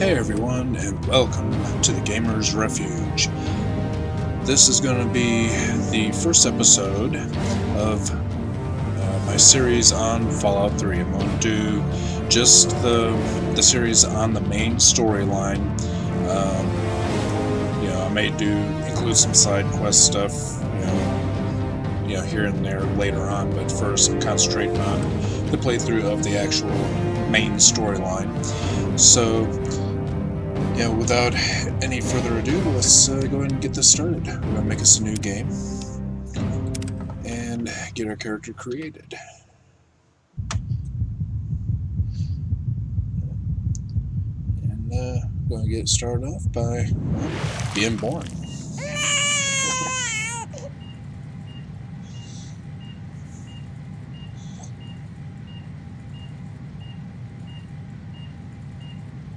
Hey everyone, and welcome to the Gamer's Refuge. This is going to be the first episode of my series on Fallout 3. I'm going to do just the series on the main storyline. I may include some side quest stuff, here and there later on, but first I'm concentrating on the playthrough of the actual main storyline. So, without any further ado, let's go ahead and get this started. We're going to make us a new game and get our character created. And I'm going to get started off by being born.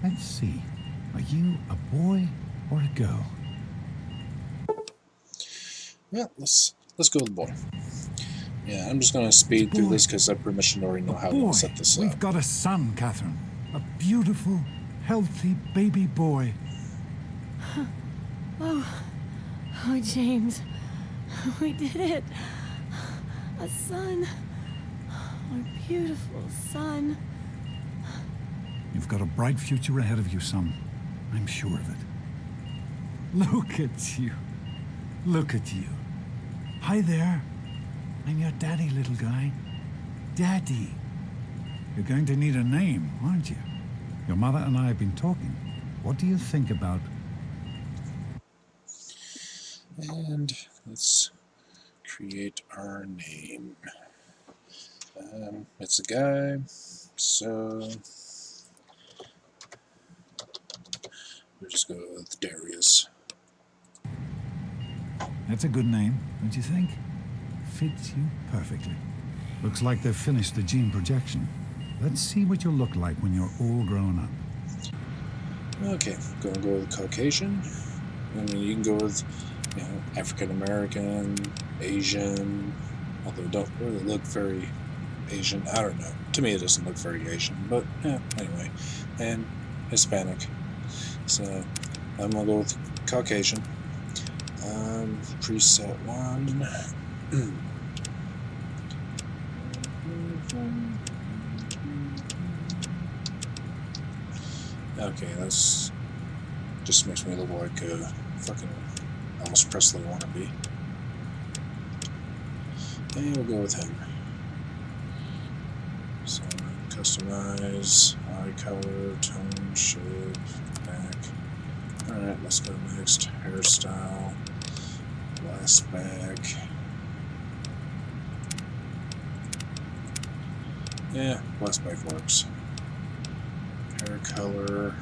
Let's see. Are you a boy or a girl? Yeah, let's go with the boy. Yeah, I'm just going to speed through this because I pretty much already know how to set this up. We've got a son, Catherine. A beautiful, healthy baby boy. Oh, James. We did it. A son. Our beautiful son. You've got a bright future ahead of you, son. I'm sure of it. Look at you. Look at you. Hi there. I'm your daddy, little guy. Daddy. You're going to need a name, aren't you? Your mother and I have been talking. What do you think about... And let's create our name. It's a guy, so we'll just go with Darius. That's a good name, don't you think? Fits you perfectly. Looks like they've finished the gene projection. Let's see what you'll look like when you're all grown up. Okay, gonna go with Caucasian. I mean, you can go with, African American, Asian, although it don't really look very Asian. I don't know. To me, it doesn't look very Asian, but anyway. And Hispanic. So I'm gonna go with Caucasian. Preset 1. Okay, that's just makes me look like a fucking Elvis Presley wannabe. And we'll go with him. So customize, eye color, tone, shape, back. Alright, let's go next. Hairstyle, glass back. Yeah, glass back works. Hair color.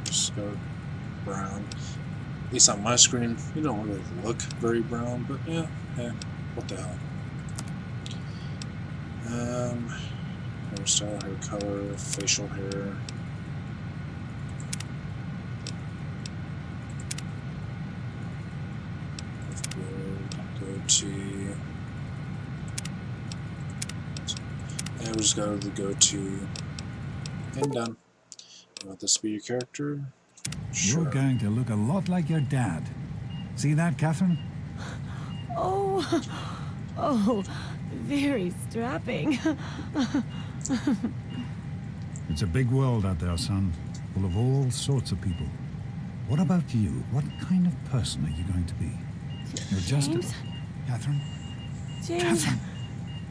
Just go brown. At least on my screen, you don't really look very brown, but yeah, what the hell. Hairstyle, hair color, facial hair. Goatee. And we'll just go to the goatee. And done. You want this to be your character? Sure. You're going to look a lot like your dad. See that, Catherine? Oh, very strapping. It's a big world out there, son, full of all sorts of people. What about you? What kind of person are you going to be? You're just James? Catherine? James. Catherine!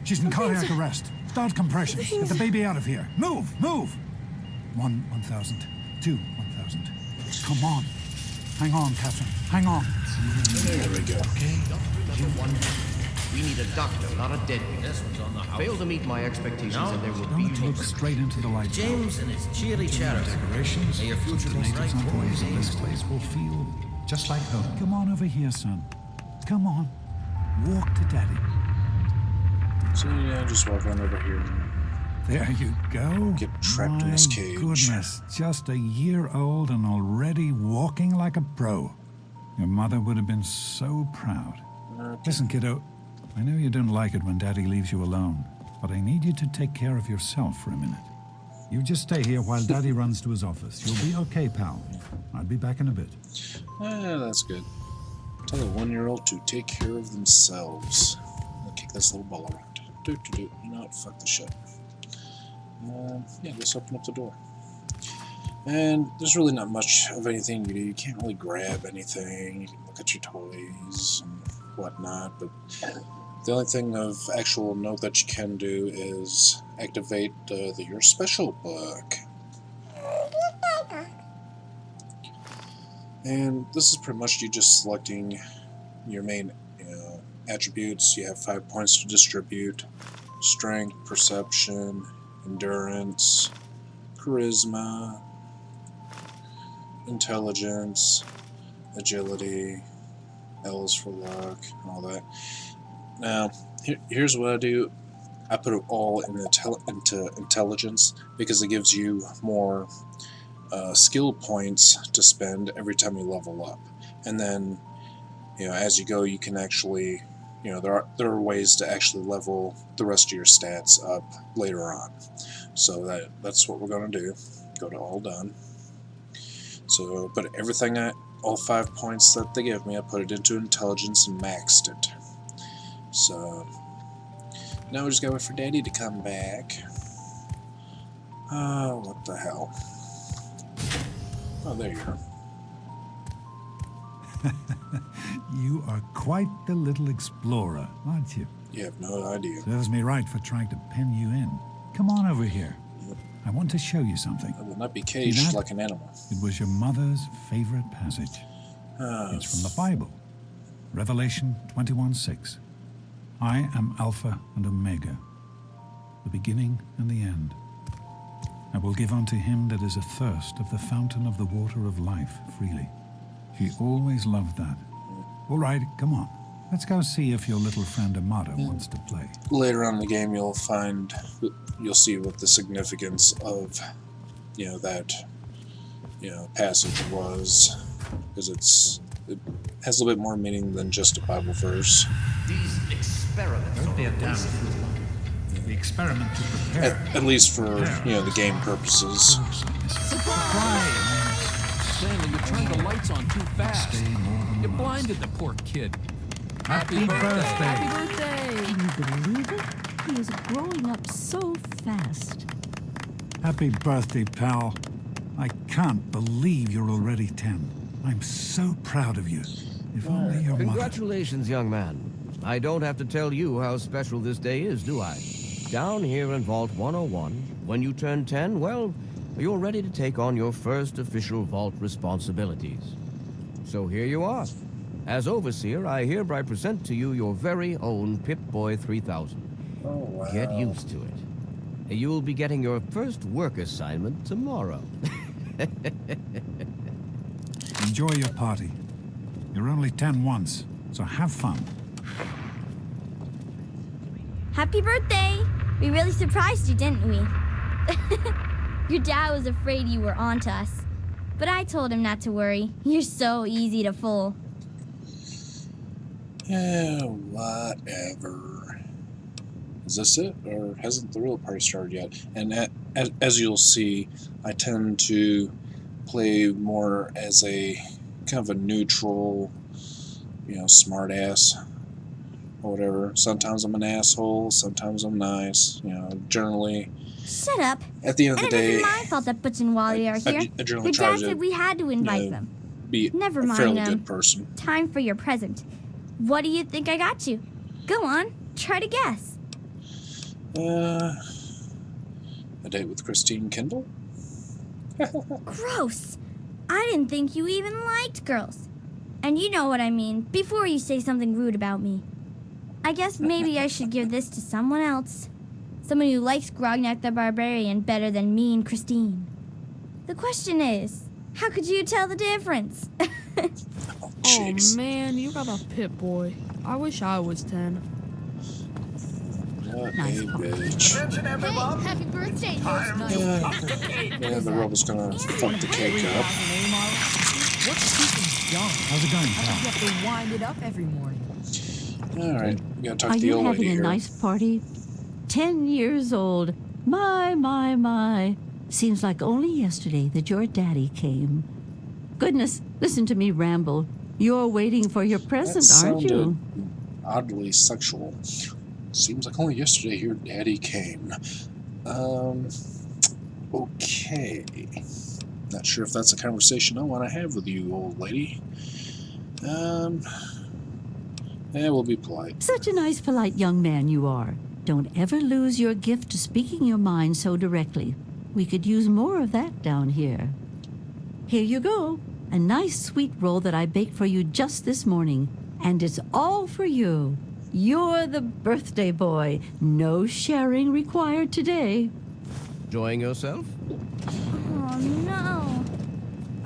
She's in cardiac arrest. Start compressions. Get the baby out of here. Move! 1,000. 1,000. Come on. Hang on, Catherine. Hang on. There we go. Okay, we need a doctor, not a deadbeat. This one's on the house. Fail to meet my expectations, and there will be Don't look straight into the light. James and his cheery chatter. Decorations. May your future be bright. This place will feel just like home. Come on over here, son. Come on. Walk to Daddy. So yeah, just walk on over here. There you go. Get trapped in this cage. My goodness, just a year old and already walking like a pro. Your mother would have been so proud. Okay. Listen, kiddo, I know you don't like it when Daddy leaves you alone, but I need you to take care of yourself for a minute. You just stay here while Daddy runs to his office. You'll be okay, pal. I'll be back in a bit. That's good. Tell a 1-year-old to take care of themselves. I'll kick this little ball around. You know what? Fuck the shit. Yeah, just open up the door. And there's really not much of anything you do. You can't really grab anything. You can look at your toys and whatnot, but the only thing of actual note that you can do is activate your special book. And this is pretty much you just selecting your main attributes. You have 5 points to distribute: strength, perception, endurance, charisma, intelligence, agility, L is for luck, and all that. Now, here's what I do. I put it all into intelligence because it gives you more skill points to spend every time you level up. And then, as you go, you can actually, there are ways to actually level the rest of your stats up later on. So that's what we're going to do. Go to all done. So put everything all 5 points that they give me, I put it into intelligence and maxed it. So now we just gotta wait for Daddy to come back. What the hell? Oh, there you are. You are quite the little explorer, aren't you? You have no idea. Serves me right for trying to pen you in. Come on over here. I want to show you something. I will not be caged like an animal. It was your mother's favorite passage. It's from the Bible. Revelation 21:6. I am Alpha and Omega, the beginning and the end. I will give unto him that is athirst of the fountain of the water of life freely. She always loved that. All right, come on. Let's go see if your little friend Amato wants to play. Later on in the game, you'll see what the significance of, that, passage was, because it has a little bit more meaning than just a Bible verse. These experiments Don't be a damn fool. The experiment to prepare. At least for, the game purposes. Surprise! Stanley, you turned the lights on too fast. You blinded the poor kid. Happy birthday! Happy birthday! Can you believe it? He is growing up so fast. Happy birthday, pal. I can't believe you're already 10. I'm so proud of you. If only your mother... Congratulations, young man. I don't have to tell you how special this day is, do I? Down here in Vault 101, when you turn 10, well, you're ready to take on your first official Vault responsibilities. So here you are. As Overseer, I hereby present to you your very own Pip-Boy 3000. Oh, wow. Get used to it. You'll be getting your first work assignment tomorrow. Enjoy your party. You're only 10 once, so have fun. Happy birthday! We really surprised you, didn't we? Your dad was afraid you were onto us, but I told him not to worry. You're so easy to fool. Yeah, whatever. Is this it? Or hasn't the real party started yet? And as you'll see, I tend to play more as a kind of a neutral, smart ass or whatever. Sometimes I'm an asshole, sometimes I'm nice. Generally, Shut up. at the end of And the it day, isn't my fault that Butch and Wally are here. I generally Your try dad to, said we had to invite them. be Never a mind fairly them. good person. Time for your present. What do you think I got you? Go on, try to guess. A date with Christine Kendall? Gross. I didn't think you even liked girls. And you know what I mean, before you say something rude about me. I guess maybe I should give this to someone else. Someone who likes Grognak the Barbarian better than me and Christine. The question is, how could you tell the difference? Oh, Oh jeez. man, you got a Pip-Boy. I wish I was 10. What Nice a party. bitch. Attention, everyone. Happy birthday, here's my Yeah, the rebel's gonna fuck the cake up. What's keeping young? How's it going, You pal? have to wind it up every morning. Alright, we gotta talk Are to the you old having lady a here. nice party? 10 years old. My. Seems like only yesterday that your daddy came. Goodness, listen to me ramble. You're waiting for your That present, aren't sounded you? oddly sexual. Seems like only yesterday your daddy came. Okay. Not sure if that's a conversation I want to have with you, old lady. Yeah, we'll be polite. Such a nice, polite young man you are. Don't ever lose your gift to speaking your mind so directly. We could use more of that down here. Here you go. A nice sweet roll that I baked for you just this morning. And it's all for you. You're the birthday boy. No sharing required today. Enjoying yourself? Oh no.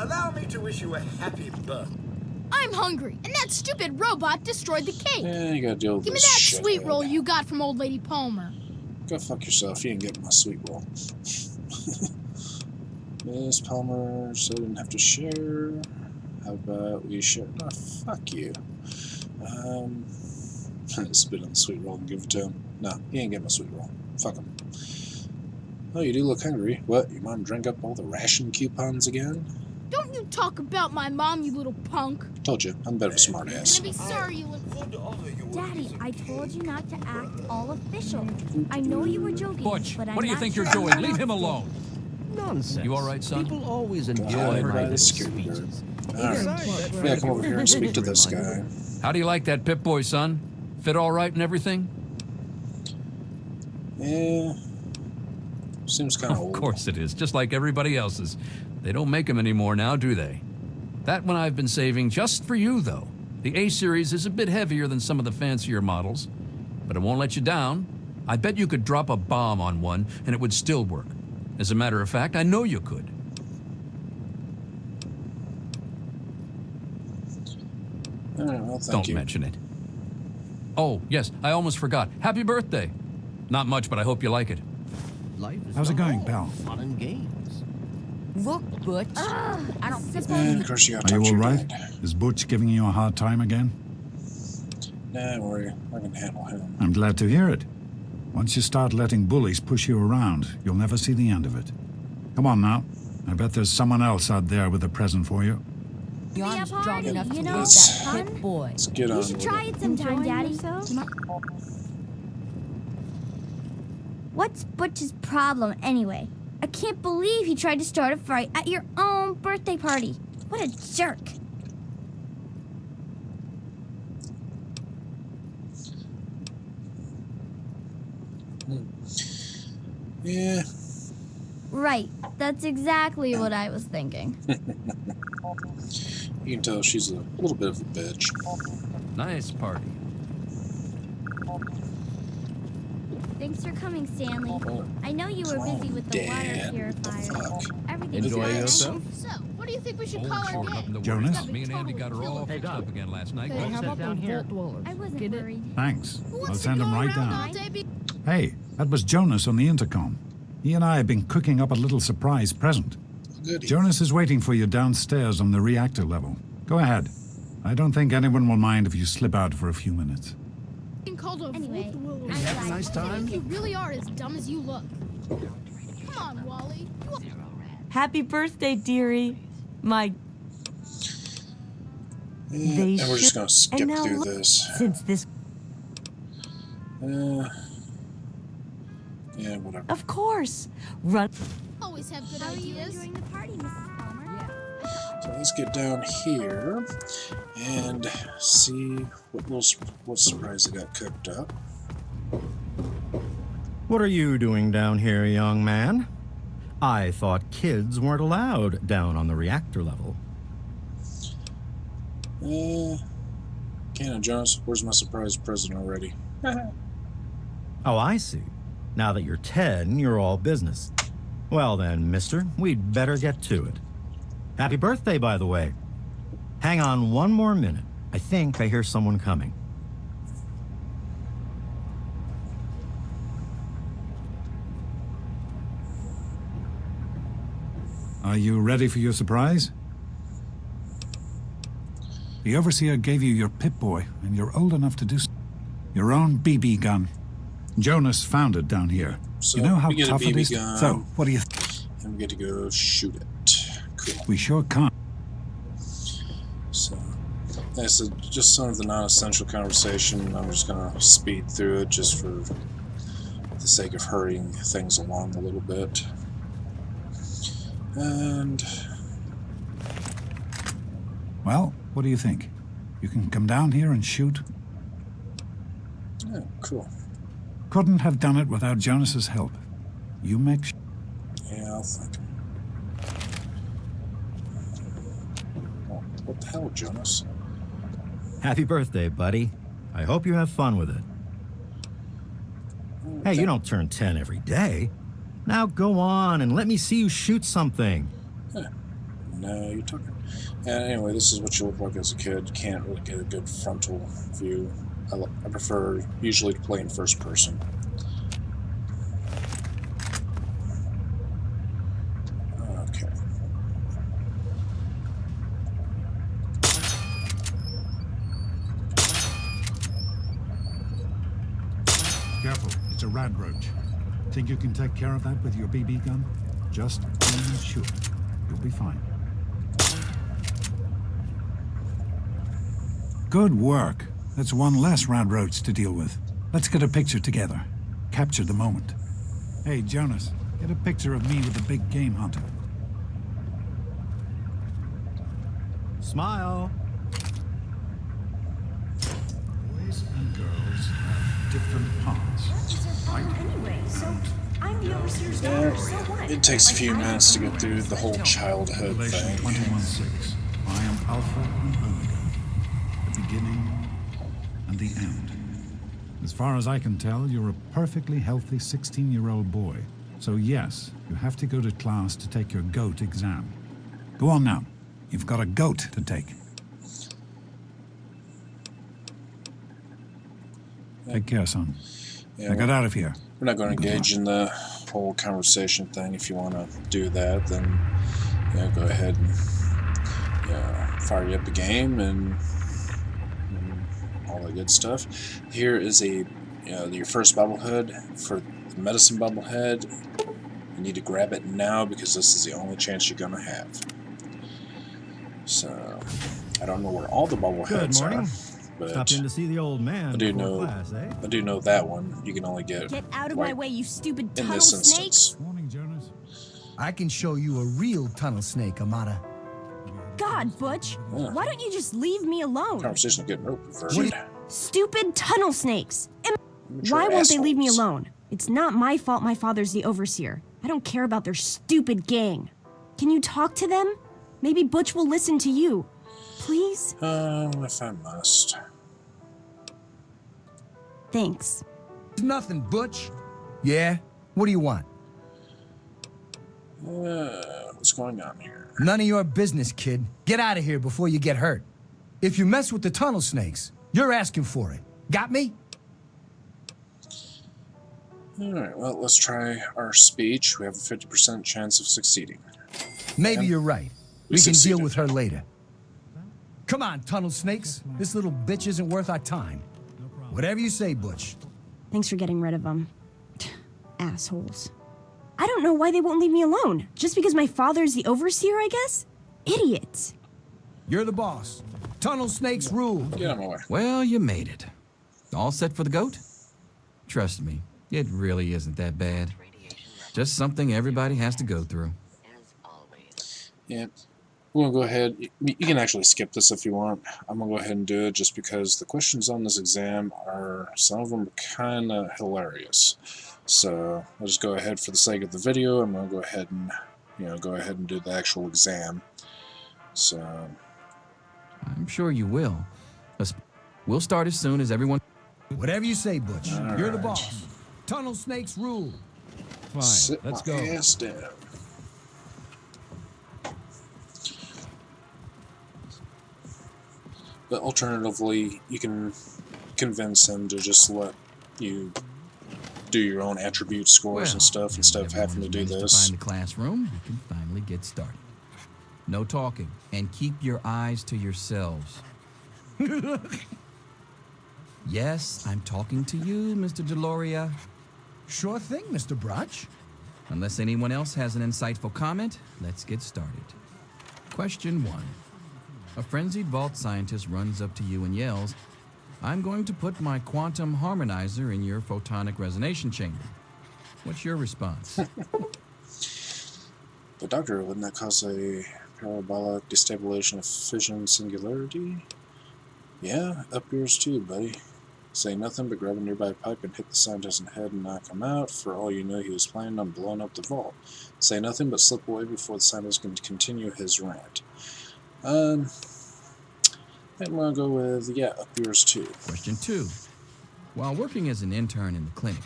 Allow me to wish you a happy birthday. I'm hungry, and that stupid robot destroyed the cake. Yeah, you gotta deal with Give me this that shit. sweet roll you got from old lady Palmer. Go fuck yourself. You didn't get my sweet roll. Miss Palmer said I didn't have to share. How about we share? No, fuck you. Spit on the sweet roll and give it to him. No, he ain't get my sweet roll. Fuck him. Oh, you do look hungry. What, your mom drank up all the ration coupons again? Don't you talk about my mom, you little punk. Told you, I'm a bit of a smart I'm ass. gonna be sorry you Daddy, I told you not to act all official. I know you were joking, Butch, but I'm what do you not think sure you're doing? anyone Leave him else did. alone. Nonsense. You all right, son? People always enjoy God, my by the little security guard. speeches. Alright. Yeah, come over here and speak to this guy. How do you like that Pip-Boy, son? Fit all right and everything? Yeah. Seems kind of Of old. course it is, just like everybody else's. They don't make them anymore now, do they? That one I've been saving just for you, though. The A-Series is a bit heavier than some of the fancier models, but it won't let you down. I bet you could drop a bomb on one, and it would still work. As a matter of fact, I know you could. Alright, well, thank Don't you. mention it. Oh, yes, I almost forgot. Happy birthday. Not much, but I hope you like it. Life is How's it not going, all pal? Fun and games. Look, Butch. I don't And of course you gotta Are talk you to all your right? dad. Is Butch giving you a hard time again? Nah, don't worry. I can handle him. I'm glad to hear it. Once you start letting bullies push you around, you'll never see the end of it. Come on now. I bet there's someone else out there with a present for you. John's party, strong enough to you beat know? that Fun? Pip boy. Let's get on You with should it. try it sometime, Enjoying Daddy. yourself? What's Butch's problem anyway? I can't believe he tried to start a fight at your own birthday party. What a jerk. Yeah. Right. That's exactly what I was thinking. You can tell she's a little bit of a bitch. Nice party. Thanks for coming, Stanley. I know you were busy with the water Dad, purifier. fuck. Everything's Enjoy fine. yourself? So, what do you think we should Oh, call sure, our nothing game? to worry Jonas? about. Me and Andy got her all fixed up again last night. Hey, how about down the here. Vault Dwellers? I wasn't Get it? worried. Thanks. Who I'll wants to send go him right around down. all day be- Hey, that was Jonas on the intercom. He and I have been cooking up a little surprise present. Goody. Jonas is waiting for you downstairs on the reactor level. Go ahead. I don't think anyone will mind if you slip out for a few minutes. being called a Anyway, Vault Dweller? I'm glad. nice time? You really are as dumb as you look. Come on, Wally. Happy birthday, dearie. My Yeah, They and we're just should- gonna skip and now through look- this. since this Yeah, whatever. of course. Run Always have good How are you ideas. enjoying the party, Mrs. Palmer? So let's get down here and see what surprise they got cooked up. What are you doing down here, young man? I thought kids weren't allowed down on the reactor level. Cannon Jonas, where's my surprise present already? Oh, I see. Now that you're 10, you're all business. Well then, mister, we'd better get to it. Happy birthday, by the way. Hang on one more minute. I think I hear someone coming. Are you ready for your surprise? The Overseer gave you your Pip-Boy, and you're old enough to do your own BB gun. Jonas found it down here. So you know how we get a tough it BB is? gun. So, what do you And we get to go shoot it. Cool. We sure can't. So, this is just some of the non-essential conversation. I'm just gonna speed through it just for the sake of hurrying things along a little bit. And Well, what do you think? You can come down here and shoot? yeah, cool. Couldn't have done it without Jonas's help. You make Yeah, I'll think. Oh, what the hell, Jonas? Happy birthday, buddy. I hope you have fun with it. Hey, you don't turn 10 every day. Now go on and let me see you shoot something. No, you're talking. And anyway, this is what you look like as a kid. You can't really get a good frontal view. I prefer usually to play in first person. Okay. Careful, it's a rad roach. Think you can take care of that with your BB gun? Just aim and shoot. You'll be fine. Good work. That's one less rad roach to deal with. Let's get a picture together. Capture the moment. Hey, Jonas, get a picture of me with the big game hunter. Smile. Boys and girls have different parts. Anyway, so I'm the overseer's daughter, so what? It takes a few minutes to get through the whole childhood Revelation thing. 21:6. I am Alpha and Omega, the beginning and the end. As far as I can tell, you're a perfectly healthy 16-year-old boy. So yes, you have to go to class to take your G.O.A.T exam. Go on now. You've got a G.O.A.T to take. Take care, son. Yeah, Now get out of here. we're not going to engage in the whole conversation thing. If you want to do that, then go ahead and fire you up the game and all that good stuff. Here is your first bobblehead. For the medicine bobblehead, you need to grab it now because this is the only chance you're gonna have. So I don't know where all the Good bobbleheads morning. are, but Stopped in to see the old man I do before know class, eh? I do know that one you can only get Get out of my way, you stupid in tunnel this snake! instance. Morning, Jonas. I can show you a real tunnel snake, Amata. God, Butch, Yeah. why don't you just leave me alone? Conversation will get reverted. Stupid tunnel snakes! Immature Why won't they leave me assholes. alone? It's not my fault my father's the overseer. I don't care about their stupid gang. Can you talk to them? Maybe Butch will listen to you. Please? If I must. Thanks. It's nothing, Butch. Yeah? What do you want? What's going on here? None of your business, kid. Get out of here before you get hurt. If you mess with the tunnel snakes, you're asking for it. Got me? Alright, well, let's try our speech. We have a 50% chance of succeeding. Maybe And you're right. we We can deal succeeded. with her later. Come on, tunnel snakes. This little bitch isn't worth our time. Whatever you say, Butch. Thanks for getting rid of them. Assholes. I don't know why they won't leave me alone. Just because my father's the overseer, I guess? Idiots. You're the boss. Tunnel snakes rule. Get out of my way. Well, you made it. All set for the GOAT? Trust me, it really isn't that bad. Just something everybody has to go through. Yeah. We're going to go ahead. You can actually skip this if you want. I'm going to go ahead and do it just because the questions on this exam some of them are kind of hilarious. So I'll just go ahead for the sake of the video. I'm going to go ahead and do the actual exam. So I'm sure you will. We'll start as soon as everyone... Whatever you say, Butch. All You're the right. boss. Tunnel snakes rule. Fine, sit let's my go. ass down. But alternatively, you can convince him to just let you do your own attribute scores and stuff instead of having to do managed this. To find the classroom, we can finally get started. No talking, and keep your eyes to yourselves. Yes, I'm talking to you, Mr. Deloria. Sure thing, Mr. Brotch. Unless anyone else has an insightful comment, let's get started. Question 1. A frenzied vault scientist runs up to you and yells, "I'm going to put my quantum harmonizer in your photonic resonation chamber." What's your response? But doctor, wouldn't that cause a parabolic destabilization of fission singularity? Yeah, up yours too, buddy. Say nothing but grab a nearby pipe and hit the scientist in the head and knock him out. For all you know, he was planning on blowing up the vault. Say nothing but slip away before the scientist can continue his rant. I'm gonna go with, yeah, up yours too. Question 2. While working as an intern in the clinic,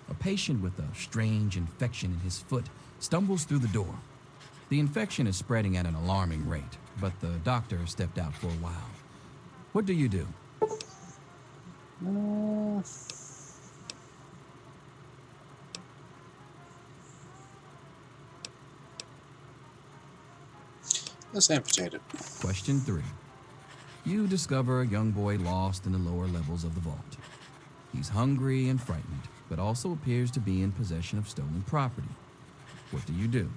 a patient with a strange infection in his foot stumbles through the door. The infection is spreading at an alarming rate, but the doctor stepped out for a while. What do you do? Let's amputate it. Question 3. You discover a young boy lost in the lower levels of the vault. He's hungry and frightened, but also appears to be in possession of stolen property. What do you do?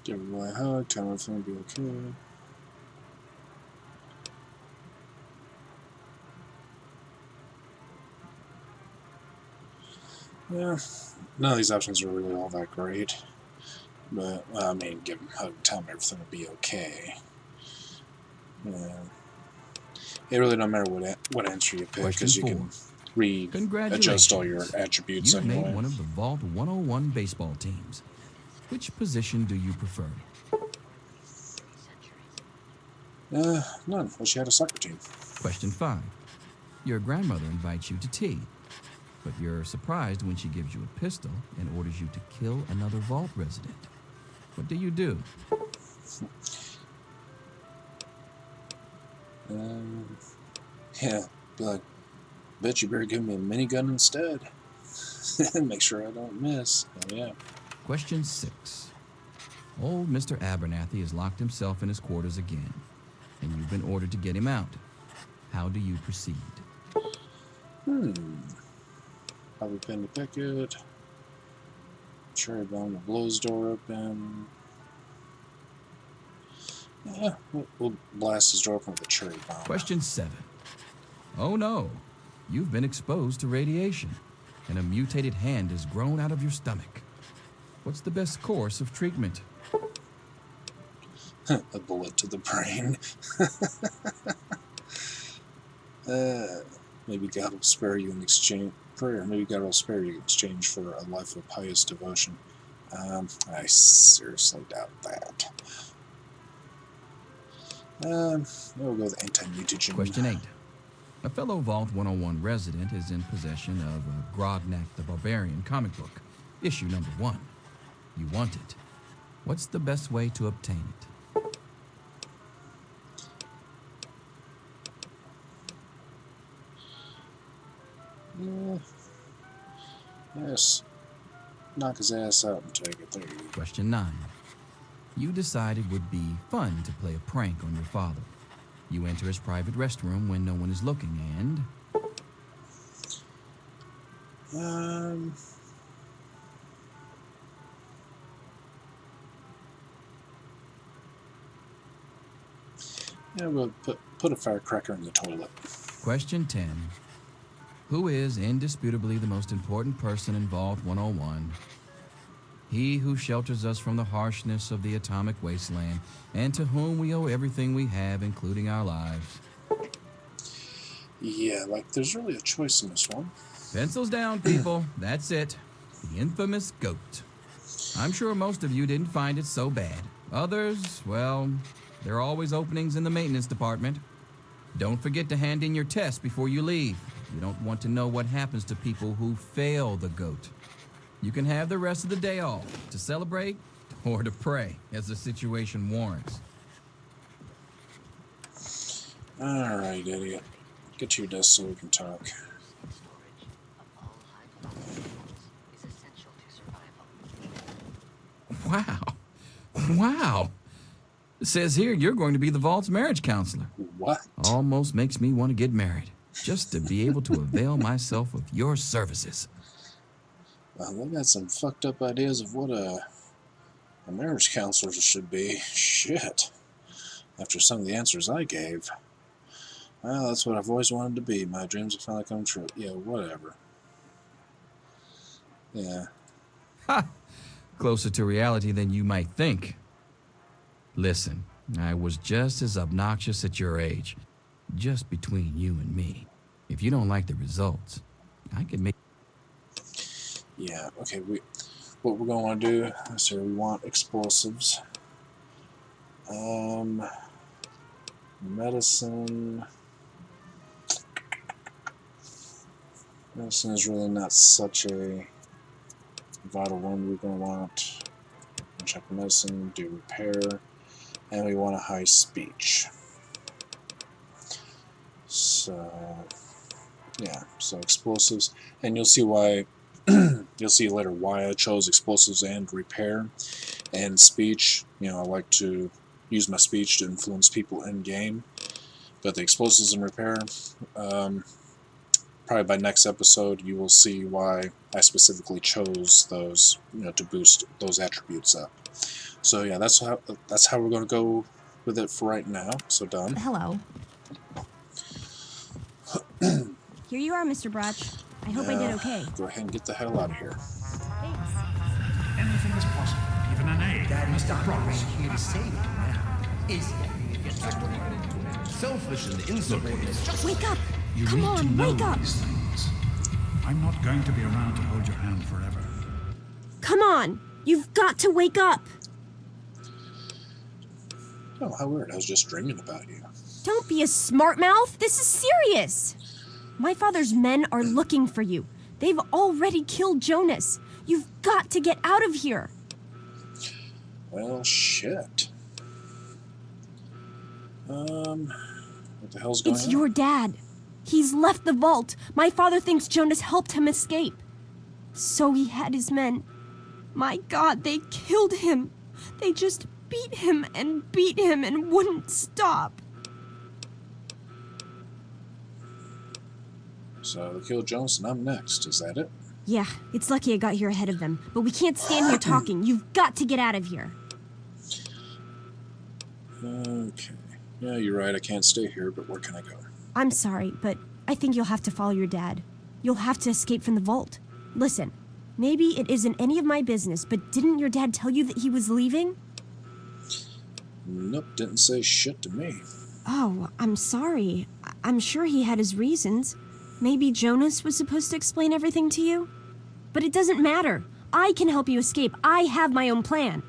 Give him a hug, tell him everything will be okay. Yeah, none of these options are really all that great. But, well, I mean, give him a hug, tell him everything will be okay. Yeah. It really don't matter what answer you pick, because you can readjust all your attributes You've anyway. made one of the Vault 101 baseball teams. Which position do you prefer? None. Well, she had a soccer team. Question 5. Your grandmother invites you to tea, but you're surprised when she gives you a pistol and orders you to kill another vault resident. What do you do? Yeah, be like, bet you better give me a minigun instead. Make sure I don't miss. Oh, yeah. Question 6. Old Mr. Abernathy has locked himself in his quarters again, and you've been ordered to get him out. How do you proceed? Probably pin the picket. Cherry bomb will blow his door open. Yeah, we'll blast his door open with a cherry bomb. Question 7. Oh no, you've been exposed to radiation, and a mutated hand has grown out of your stomach. What's the best course of treatment? A bullet to the brain. Maybe God will spare you in exchange prayer. Maybe God will spare you in exchange for a life of pious devotion. I seriously doubt that. We'll go with anti-mutagen. Question 8. A fellow Vault 101 resident is in possession of a Grognak the Barbarian comic book, issue number 1. You want it. What's the best way to obtain it? Yes. Knock his ass out and take it. There you go. Question 9. You decide it would be fun to play a prank on your father. You enter his private restroom when no one is looking and... Yeah, we'll put a firecracker in the toilet. Question 10. Who is indisputably the most important person in Vault 101? He who shelters us from the harshness of the atomic wasteland, and to whom we owe everything we have, including our lives. Yeah, like, there's really a choice in this one. Pencils down, people. That's it. The infamous GO.A.T. I'm sure most of you didn't find it so bad. Others, well, there are always openings in the maintenance department. Don't forget to hand in your test before you leave. You don't want to know what happens to people who fail the GO.A.T. You can have the rest of the day off to celebrate or to pray as the situation warrants. Alright, idiot. Get to your desk so we can talk. Wow. Wow. It says here you're going to be the Vault's marriage counselor. What? Almost makes me want to get married, just to be able to avail myself of your services. Well, they got some fucked up ideas of what a marriage counselor should be. Shit. After some of the answers I gave. Well, that's what I've always wanted to be. My dreams have finally come true. Yeah, whatever. Yeah. Ha! Closer to reality than you might think. Listen, I was just as obnoxious at your age. Just between you and me. If you don't like the results, I can make... Yeah, okay, what we're going to want to do is here, we want explosives. Medicine. Medicine is really not such a vital one. We're going to want check medicine, do repair, and we want a high speech. So, yeah, so explosives, and you'll see why. You'll see later why I chose explosives and repair and speech. You know, I like to use my speech to influence people in game, but the explosives and repair, probably by next episode you will see why I specifically chose those, you know, to boost those attributes up. So yeah, that's how we're going to go with it for right now. So done. Hello. Here you are, Mr. Brotch. I hope I did okay. Go ahead and get the hell out of here. Thanks. Anything is possible, even an egg. Daddy's not right here to save you now, is he? Selfish and insubordinate. Wake up! You Come need on, to know wake up! these things. I'm not going to be around to hold your hand forever. Come on! You've got to wake up! Oh, how weird. I was just dreaming about you. Don't be a smart mouth. This is serious. My father's men are looking for you. They've already killed Jonas. You've got to get out of here. Well, shit. What the hell's going on? It's your dad. He's left the vault. My father thinks Jonas helped him escape. So he had his men. My God, they killed him. They just beat him and wouldn't stop. So they killed Jonas and I'm next. Is that it? Yeah, it's lucky I got here ahead of them. But we can't stand here talking. You've got to get out of here. Okay. Yeah, you're right. I can't stay here, but where can I go? I'm sorry, but I think you'll have to follow your dad. You'll have to escape from the vault. Listen, maybe it isn't any of my business, but didn't your dad tell you that he was leaving? Nope, didn't say shit to me. Oh, I'm sorry. I'm sure he had his reasons. Maybe Jonas was supposed to explain everything to you? But it doesn't matter. I can help you escape. I have my own plan.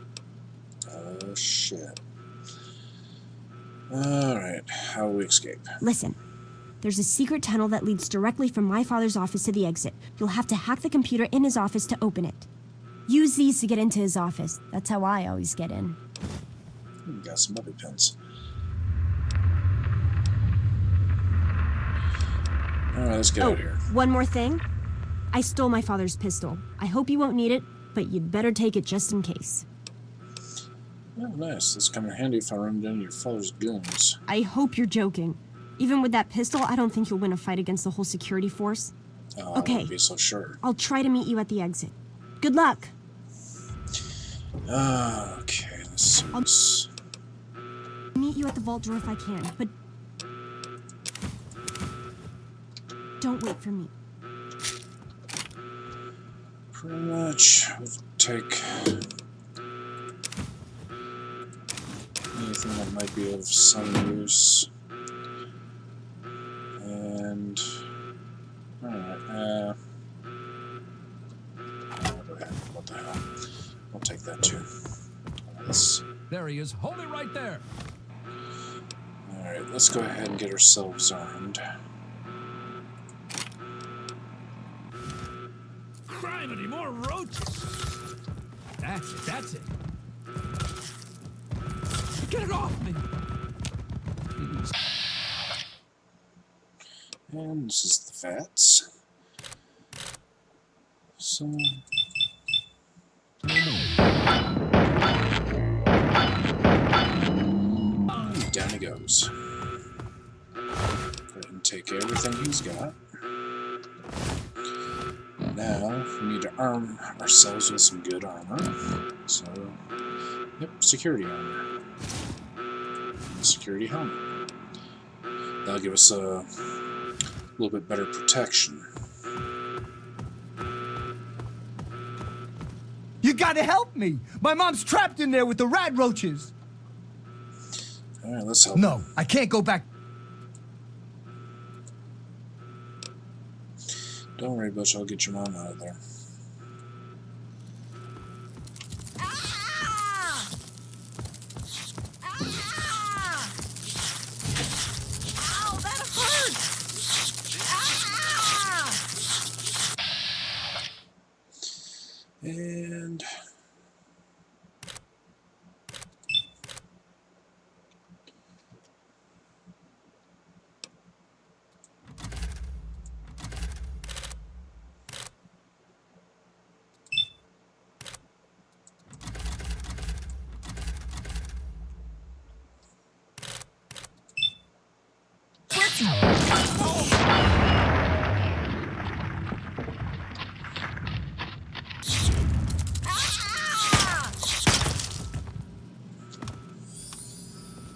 Oh, shit. Alright, how do we escape? Listen, there's a secret tunnel that leads directly from my father's office to the exit. You'll have to hack the computer in his office to open it. Use these to get into his office. That's how I always get in. Got some other pins. Alright, let's get out of here. One more thing. I stole my father's pistol. I hope you won't need it, but you'd better take it just in case. Oh, nice. This come in handy if I run into your father's goons. I hope you're joking. Even with that pistol, I don't think you'll win a fight against the whole security force. Oh, Okay. I wouldn't be so sure. I'll try to meet you at the exit. Good luck. Okay, let's see this. I'll meet you at the vault door if I can, but don't wait for me. Pretty much, we'll take anything that might be of some use. And alright, what the hell? I'll take that too. There he is. Hold it right there. Alright, let's go ahead and get ourselves armed. Crime, any more roaches? That's it. Get it off me! And this is the VATS. So... goes. Go ahead and take everything he's got. Now, we need to arm ourselves with some good armor. So, yep, security armor. Security helmet. That'll give us a little bit better protection. You gotta help me! My mom's trapped in there with the rat roaches! Alright, let's help. No, I can't go back. Don't worry, Butch, I'll get your mom out of there. Ow, that hurt! And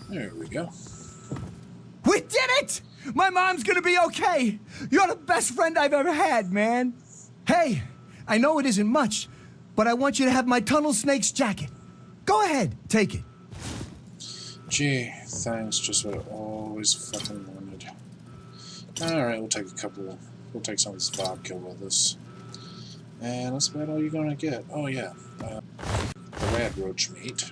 there we go. We did it! My mom's gonna be okay! You're the best friend I've ever had, man! Hey, I know it isn't much, but I want you to have my tunnel snake's jacket. Go ahead, take it. Gee, thanks, just what I always fucking wanted. Alright, we'll take some of this vodka with us. And that's about all you're gonna get. Oh yeah, the rat roach meat.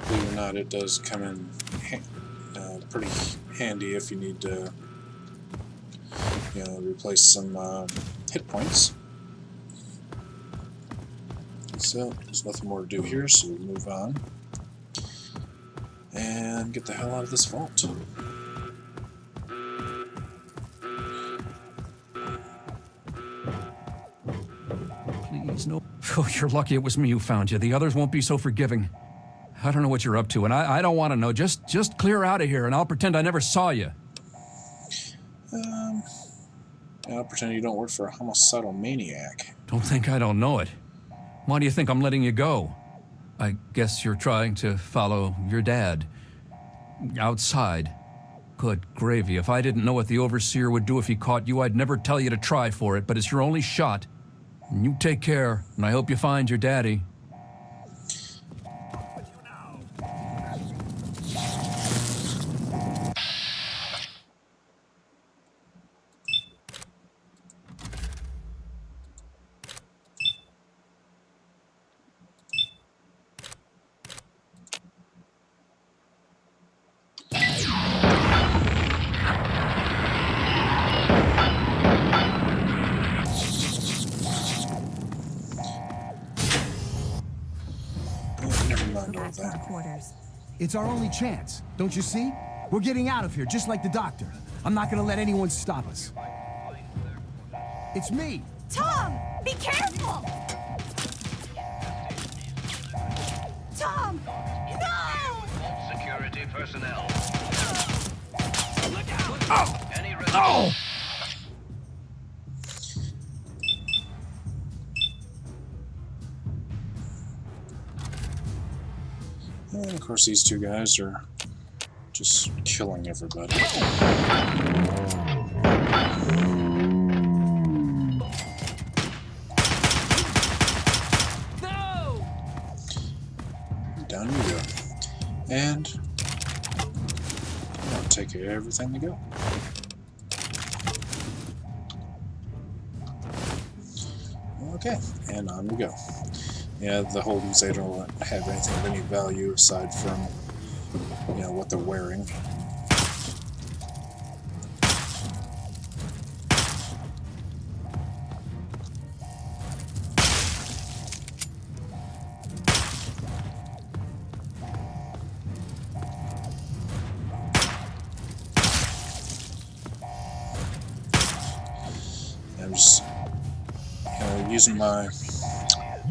Believe it or not, it does come in pretty handy if you need to, replace some hit points. So, there's nothing more to do here, so we'll move on. And get the hell out of this vault. Please, no. Oh, you're lucky it was me who found you. The others won't be so forgiving. I don't know what you're up to, and I don't want to know. Just clear out of here, and I'll pretend I never saw you. I'll pretend you don't work for a homicidal maniac. Don't think I don't know it. Why do you think I'm letting you go? I guess you're trying to follow your dad. Outside. Good gravy. If I didn't know what the Overseer would do if he caught you, I'd never tell you to try for it, but it's your only shot. And you take care, and I hope you find your daddy. It's our only chance, don't you see? We're getting out of here, just like the doctor. I'm not gonna let anyone stop us. It's me! Tom! Be careful! Tom! No! Security personnel. Look out! Oh! Any Oh! And of course, these two guys are just killing everybody. No! Down you go. And I'll take everything to go. Okay, and on we go. Yeah, the Holdens, they don't have anything of any value aside from, what they're wearing. I'm just, using my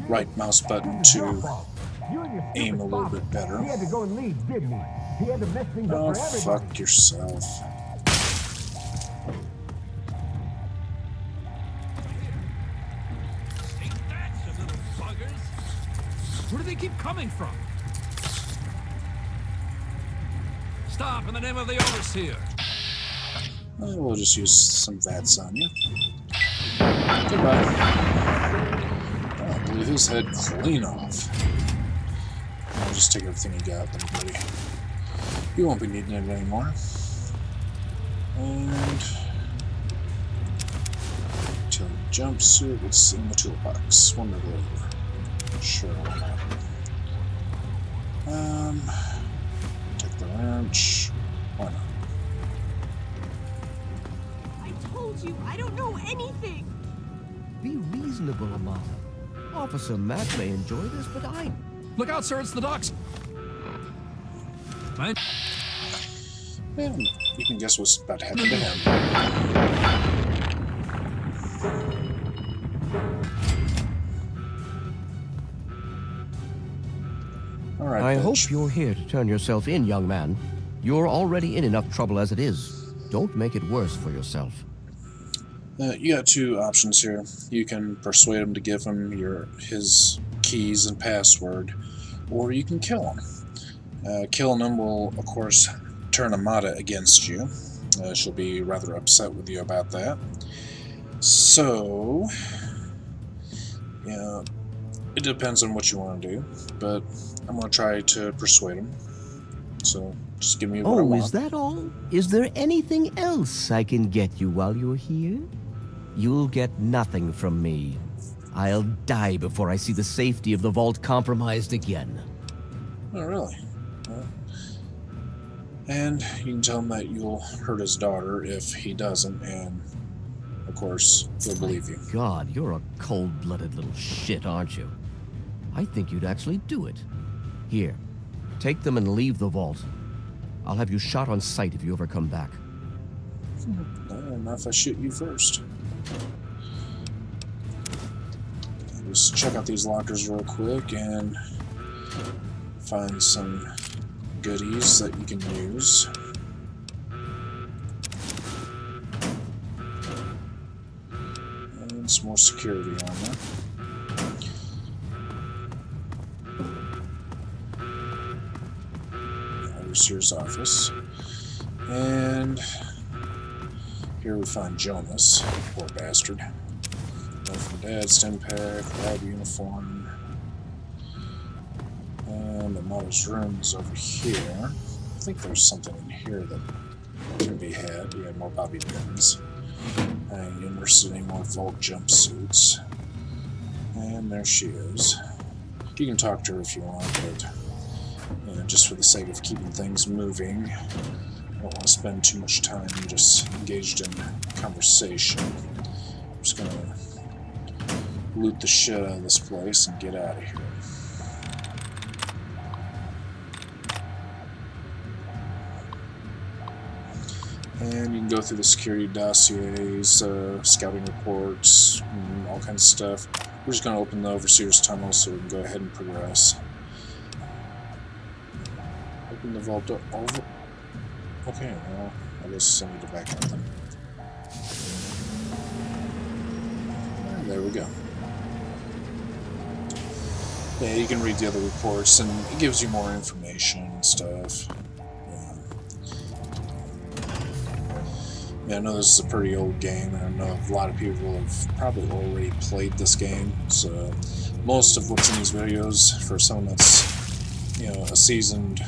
right mouse button to aim a little bit better. He had to go and leave, didn't he? He had to mess things Oh, up for everybody. fuck yourself. Ain't that some little buggers? Where do they keep coming from? Stop in the name of the overseer. We'll just use some VATS on you. Goodbye. Oh, I blew his head clean off. I'll just take everything you got, then, buddy. You won't be needing it anymore. And utility jumpsuit. What's in the toolbox? One or the other. Sure, why not? Take the wrench. Why not? I told you, I don't know anything. Be reasonable, Amata. Officer Matt may enjoy this, but I... Look out, sir, it's the docks. Right? Yeah, you can guess what's about to happen to him. All right, I bitch. hope you're here to turn yourself in, young man. You're already in enough trouble as it is. Don't make it worse for yourself. You got two options here. You can persuade him to give him his keys and password, or you can kill him. Killing him will, of course, turn Amata against you. She'll be rather upset with you about that. So, yeah, it depends on what you want to do, but I'm going to try to persuade him. So, just give me what I want. Oh, is that all? Is there anything else I can get you while you're here? You'll get nothing from me. I'll die before I see the safety of the vault compromised again. Oh, really? And you can tell him that you'll hurt his daughter if he doesn't, and of course, he'll believe you. God, you're a cold-blooded little shit, aren't you? I think you'd actually do it. Here, take them and leave the vault. I'll have you shot on sight if you ever come back. Not if I shoot you first. Just check out these lockers real quick and find some goodies that you can use. And some more security armor. Overseer's office. And here we find Jonas, poor bastard. Note from Dad, stim pack, lab uniform. And the models room is over here. I think there's something in here that can be had. We have more bobby pins. University, more Volt jumpsuits. And there she is. You can talk to her if you want, but just for the sake of keeping things moving, I don't want to spend too much time just engaged in conversation. I'm just gonna loot the shit out of this place and get out of here. And you can go through the security dossiers, scouting reports, and all kinds of stuff. We're just going to open the Overseer's tunnel so we can go ahead and progress. Open the vault door. Over. Okay, well, I guess I need to back up then. And there we go. Yeah, you can read the other reports, and it gives you more information and stuff. Yeah, I know this is a pretty old game, and I know a lot of people have probably already played this game, so most of what's in these videos, for someone that's, a seasoned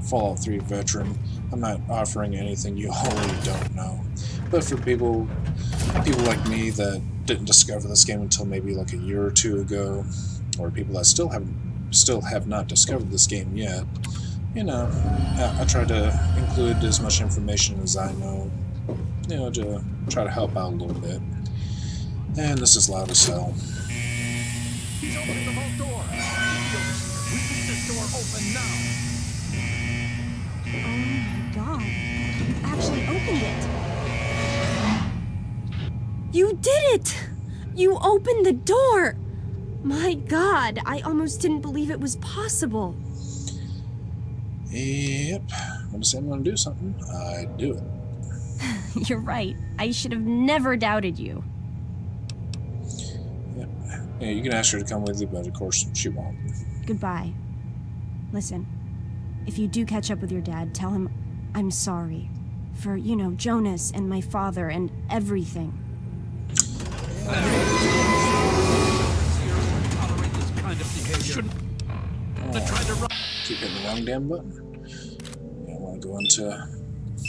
Fallout 3 veteran, I'm not offering anything you already don't know. But for people like me that didn't discover this game until maybe like a year or two ago, or people that still have not discovered this game yet, I try to include as much information as I know, to try to help out a little bit. And this is loud as hell. He's opening the vault door. We need this door open now. Oh my god. You actually opened it. You did it! You opened the door! My God, I almost didn't believe it was possible. Yep. When I say I'm going to do something, I do it. You're right. I should have never doubted you. Yep. Yeah, you can ask her to come with you, but of course she won't. Goodbye. Listen, if you do catch up with your dad, tell him I'm sorry. For, you know, Jonas and my father and everything. Keep hitting the wrong damn button. I want to go into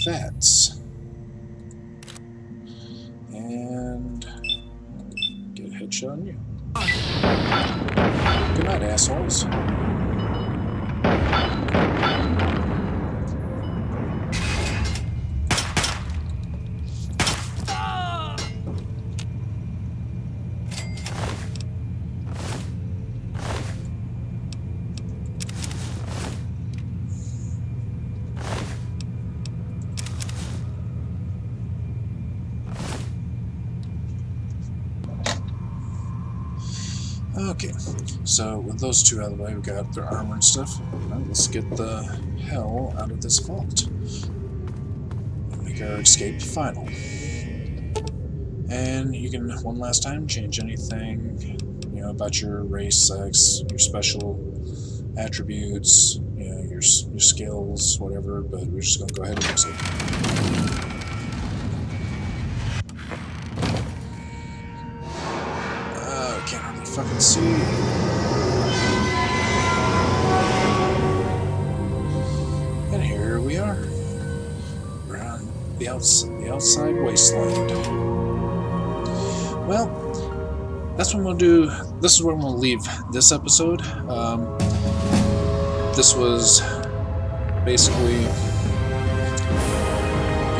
fats. And get a headshot on you. Good night, assholes. Okay, so with those two out of the way, we got their armor and stuff. Now let's get the hell out of this vault. Make our escape final. And you can, one last time, change anything, you know, about your race, sex, your special attributes, you know, your skills, whatever, but we're just going to go ahead and exit. Can't hardly fucking see. And here we are. We're on the outside wasteland. Well, that's what I'm gonna do. This is where I'm gonna leave this episode. This was basically, you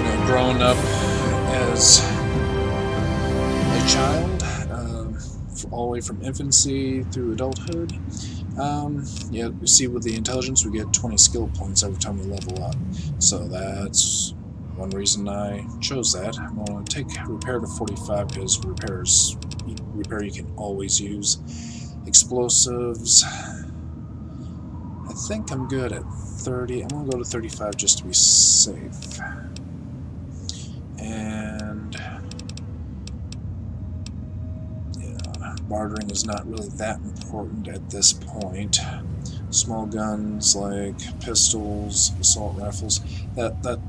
know, growing up as a child. All the way from infancy through adulthood. Yeah, you see with the intelligence we get 20 skill points every time we level up. So that's one reason I chose that. I'm going to take repair to 45 because repair you can always use. Explosives, I think I'm good at 30. I'm going to go to 35 just to be safe. And bartering is not really that important at this point. Small guns like pistols, assault rifles, that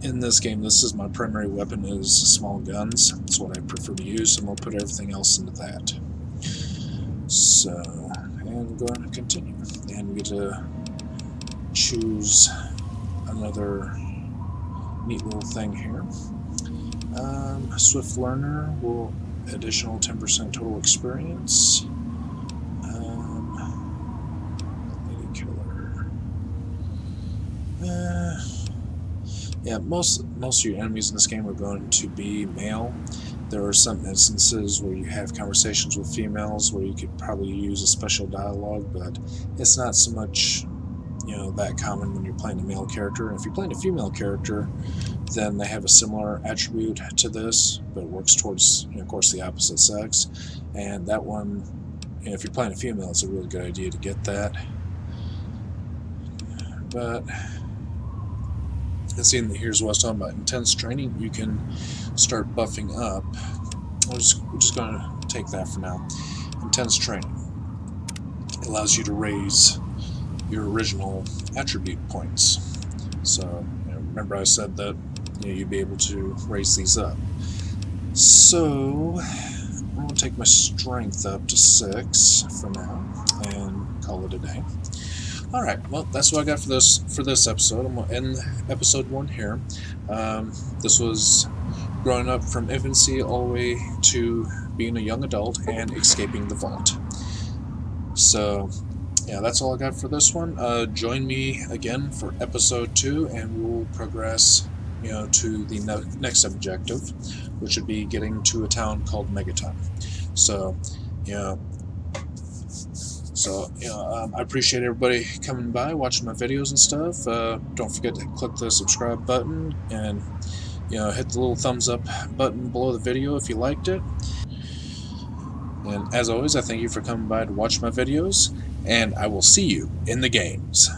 in this game, this is my primary weapon is small guns. That's what I prefer to use, and we'll put everything else into that. So, and we're going to continue. And we get to choose another neat little thing here. Swift Learner will additional 10% total experience. Lady Killer. Yeah, most of your enemies in this game are going to be male. There are some instances where you have conversations with females where you could probably use a special dialogue, but it's not so much, you know, that common when you're playing a male character. And if you're playing a female character, then they have a similar attribute to this, but it works towards, you know, of course, the opposite sex. And that one, you know, if you're playing a female, it's a really good idea to get that. But seeing that here's what I was talking about, intense training, you can start buffing up. We're just going to take that for now. Intense training. It allows you to raise your original attribute points. So, you know, remember I said that, you know, you'd be able to raise these up. So I'm going to take my strength up to 6 for now and call it a day. Alright, well, that's what I got for this episode. I'm going to end episode 1 here. This was growing up from infancy all the way to being a young adult and escaping the vault. So, yeah, that's all I got for this one. Join me again for episode 2, and we'll progress, you know, to the next objective, which would be getting to a town called Megaton. So, you know, I appreciate everybody coming by, watching my videos and stuff. Don't forget to click the subscribe button and, you know, hit the little thumbs up button below the video if you liked it. And as always, I thank you for coming by to watch my videos, and I will see you in the games.